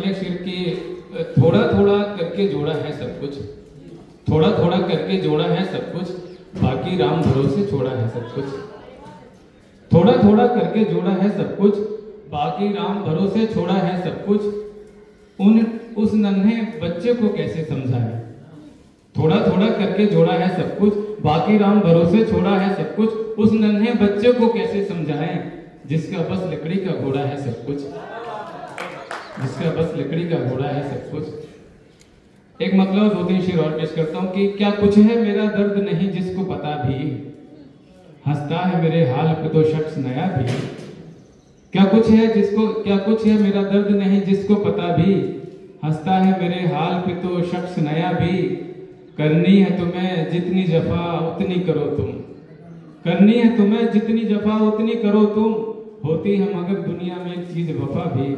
एक शेर की थोड़ा थोड़ा करके जोड़ा है सब कुछ, थोड़ा थोड़ा करके जोड़ा है सब कुछ, बाकी राम भरोसे छोड़ा है सब कुछ। थोड़ा थोड़ा करके जोड़ा है सब कुछ, बाकी राम भरोसे छोड़ा है सब कुछ। उस नन्हे बच्चे को कैसे समझाए। थोड़ा थोड़ा करके जोड़ा है सब कुछ, बाकी राम भरोसे छोड़ा है सब कुछ। उस नन्हे बच्चे को कैसे समझाएं, जिसका बस लकड़ी का घोड़ा है सब कुछ, जिसका बस लकड़ी का घोड़ा है सब कुछ। एक मतलब दो तीन शेर और पेश करता हूं कि क्या कुछ है मेरा दर्द नहीं जिसको पता भी, हंसता है मेरे हाल पे तो शख्स नया भी। क्या कुछ है मेरा दर्द नहीं जिसको पता भी, हंसता है मेरे हाल पे तो शख्स नया भी। करनी है तुम्हें जितनी जफा उतनी करो तुम, करनी है तुम्हें जितनी जफा उतनी करो तुम। होती है मगर दुनिया में एक चीज वफा भी,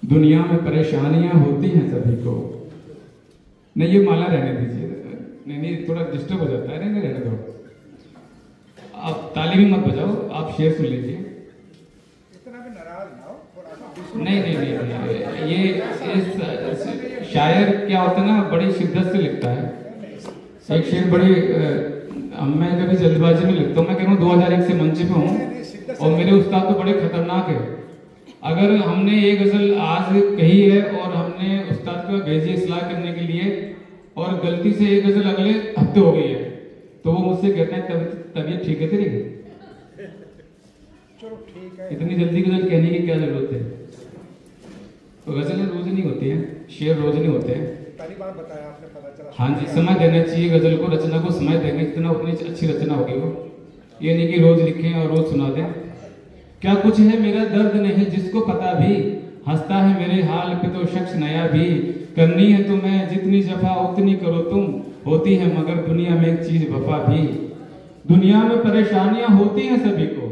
दुनिया में परेशानियां होती हैं सभी को। नहीं ये माला रहने दीजिए, नहीं थोड़ा डिस्टर्ब हो जाता है, रहने दो। आप ताली भी मत बजाओ, आप शेर सुन लीजिए। इतना भी नाराज ना हो। नहीं, ये इस शायर क्या होता है ना, बड़ी शिद्दत से लिखता है। एक शेर बड़ी मैं कभी जल्दबाजी में लिखता हूँ। मैं कह रहा हूँ 2001 से मंच पे हूँ और मेरे उस्ताद तो बड़े खतरनाक है। अगर हमने ये गजल आज कही है और हमने उस्ताद को भेजी इस्लाह करने के लिए और गलती से ये गजल अगले हफ्ते हो गई है, तो वो मुझसे कहते हैं तबीयत ठीक है तेरी, चलो ठीक है, इतनी जल्दी गजल कहने की क्या जरूरत है। तो गजलें रोज नहीं होती है, शेर रोज नहीं होते हैं। पहली बार बताया आपने, पता चला। हाँ जी, समय देना चाहिए गजल को, रचना को समय देंगे जितना उतनी अच्छी रचना होगी वो। ये नहीं कि रोज लिखें और रोज सुना दें। क्या कुछ है मेरा दर्द नहीं जिसको पता भी, हंसता है मेरे हाल पे तो शख्स नया भी। करनी है तुम्हें जितनी जफा उतनी करो तुम, होती है मगर दुनिया में एक चीज वफा भी। दुनिया में परेशानियां होती हैं सभी को,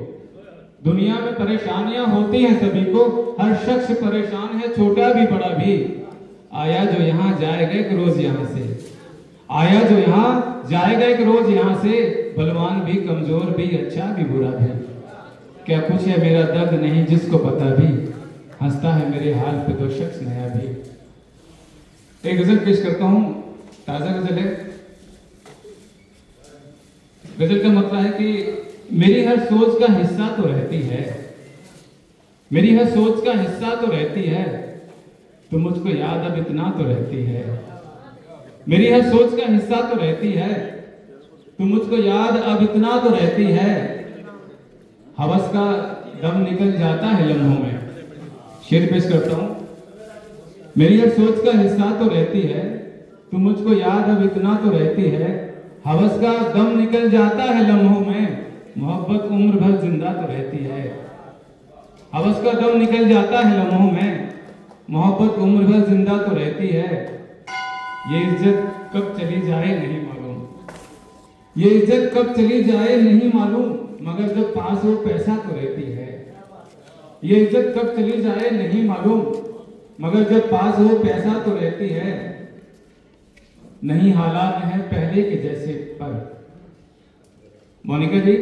दुनिया में परेशानियां होती हैं सभी को। हर शख्स परेशान है, छोटा भी बड़ा भी। आया जो यहाँ जाएगा एक रोज यहाँ से, आया जो यहाँ जाएगा एक रोज यहाँ से। बलवान भी कमजोर भी अच्छा भी बुरा भी। क्या कुछ है मेरा दर्द नहीं जिसको पता भी, हंसता है मेरे हाल पे तो शख्स नया भी। एक गजल पेश करता हूं, ताजा गजल है। गजल का मतलब है कि मेरी हर सोच का हिस्सा तो रहती है, मेरी हर सोच का हिस्सा तो रहती है। तो मुझको याद अब इतना तो रहती है, मेरी हर सोच का हिस्सा तो रहती है। तो मुझको याद अब इतना तो रहती है। हवस का दम निकल जाता है लम्हों में। शेर पेश करता हूं, मेरी हर सोच का हिस्सा तो रहती है। तो मुझको याद अब इतना तो रहती है। हवस का दम निकल जाता है लम्हों में, मोहब्बत उम्र भर जिंदा तो रहती है। हवस का दम निकल जाता है लम्हों में, मोहब्बत उम्र भर जिंदा तो रहती है। ये इज्जत कब चली जाए नहीं मालूम, ये इज्जत कब चली जाए नहीं मालूम। मगर जब पास हो पैसा तो रहती है। ये इज्जत कब चली जाए नहीं मालूम, मगर जब पास हो पैसा तो रहती है। नहीं हालात हैं पहले के जैसे पर, मोनिका जी,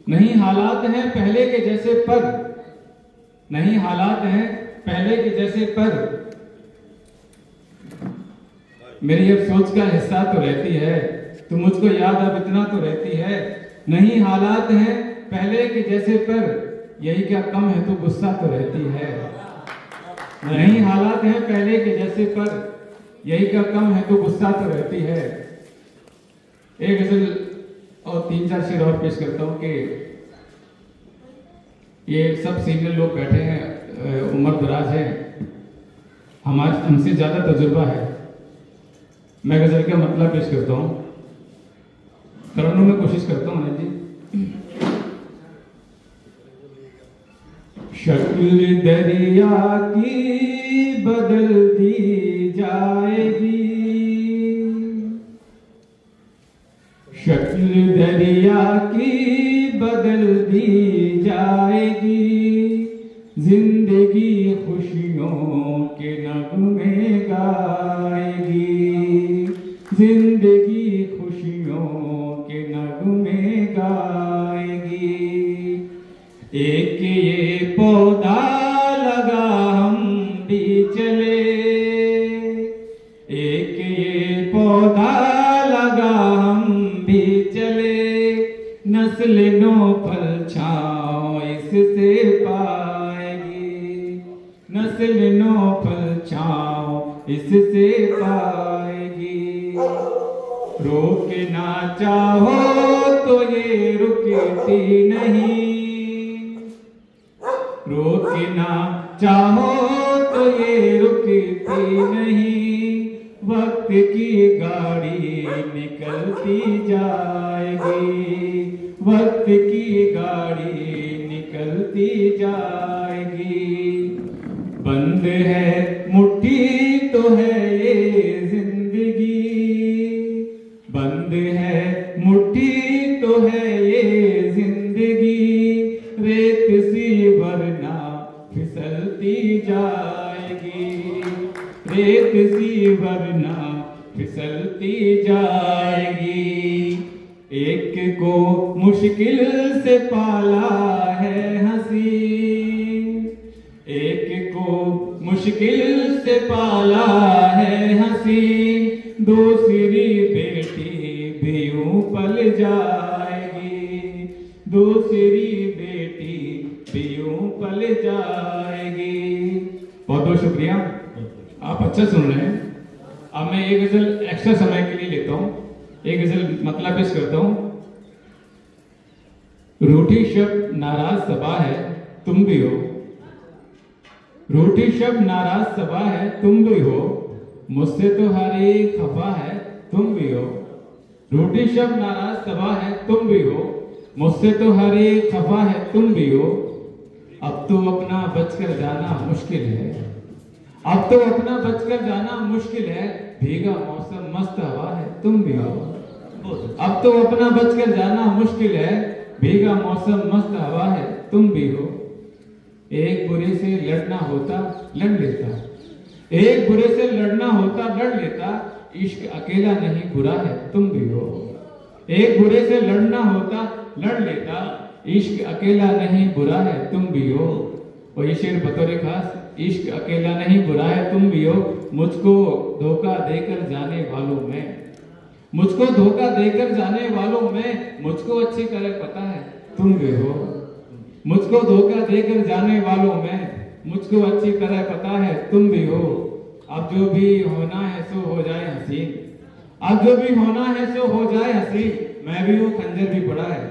नहीं हालात हैं पहले के जैसे पर, नहीं हालात हैं पहले के जैसे पर। मेरी अब सोच का हिस्सा तो रहती है। तो मुझको याद अब इतना तो रहती है। नहीं हालात हैं पहले के जैसे पर, यही क्या कम है तो गुस्सा तो रहती है। नहीं हालात हैं पहले के जैसे पर, यही क्या कम है तो गुस्सा तो रहती है। एक गजल और तीन चार शेर और पेश करता हूँ कि ये सब सीनियर लोग बैठे हैं, उम्र दराज है, हमसे ज्यादा तजुर्बा है। मैं गजल का मतलब पेश करता हूँ, तरन्नुम में कोशिश करता हूँ जी। शक्ल दरिया की बदल दी जाएगी, शक्ल दरिया की बदल दी जाएगी। जिंदगी खुशियों के नगमे गाएगी, जिंदगी खुशियों के नगमे गाएगी। एक ये पौधा लगा भी चले, एक ये पौधा लगा हम भी चले, नस्ल नो फल छाओ इससे पाएगी, नस्ल नो फल छाओ इससे पाएगी। रोकना चाहो तो ये रुकती नहीं, रोकना चाहो तो ये रुकती नहीं, वक्त की गाड़ी निकलती जाएगी, वक्त की गाड़ी निकलती जाएगी। बंद है मुट्ठी तो है ये जिंदगी, बंद है मुट्ठी तो है ये जिंदगी, रेत सी वरना फिसलती जाएगी, रेत सी वरना फिसलती जाएगी। एक को मुश्किल से पाला है हसीन, एक को मुश्किल से पाला है हसीन, दूसरी बेटी भी यूं पल जाएगी, दूसरी बेटी भी यूं पल जाएगी। बहुत बहुत शुक्रिया, आप अच्छा सुन रहे हैं। अब मैं एक गजल एक्स्ट्रा समय के लिए लेता हूं, एक गजल मतलब पेश करता हूं। रूठी शब्द नाराज सबा है तुम भी हो, रूठी शब्द नाराज सबा है तुम भी हो, मुझसे तो हर एक खफा है तुम भी हो, रूठी शब्द नाराज सबा है तुम भी हो, मुझसे तो हर एक खफा है तुम भी हो। अब तो अपना बचकर जाना मुश्किल है, अब तो अपना बचकर जाना मुश्किल है, भीगा मौसम मस्त हवा है तुम भी हो, अब तो अपना बचकर जाना मुश्किल है, भीगा मौसम मस्त हवा है तुम भी हो। एक बुरे से लड़ना होता लड़ लेता, एक बुरे से लड़ना होता लड़ लेता, इश्क अकेला नहीं बुरा है तुम भी हो, एक बुरे से लड़ना होता लड़ लेता, इश्क अकेला नहीं बुरा है तुम भी हो। और ये शेर बतौर खास, इश्क अकेला नहीं बुरा है तुम भी हो, मुझको धोखा देकर जाने वालों में, मुझको धोखा देकर जाने वालों में, मुझको अच्छी तरह पता है तुम भी हो, मुझको धोखा देकर जाने वालों में, मुझको अच्छी तरह पता है तुम भी हो। अब जो भी होना है सो हो जाए हसीन, अब जो भी होना है सो हो जाए हसीन, मैं भी हूँ खंजर भी पड़ा है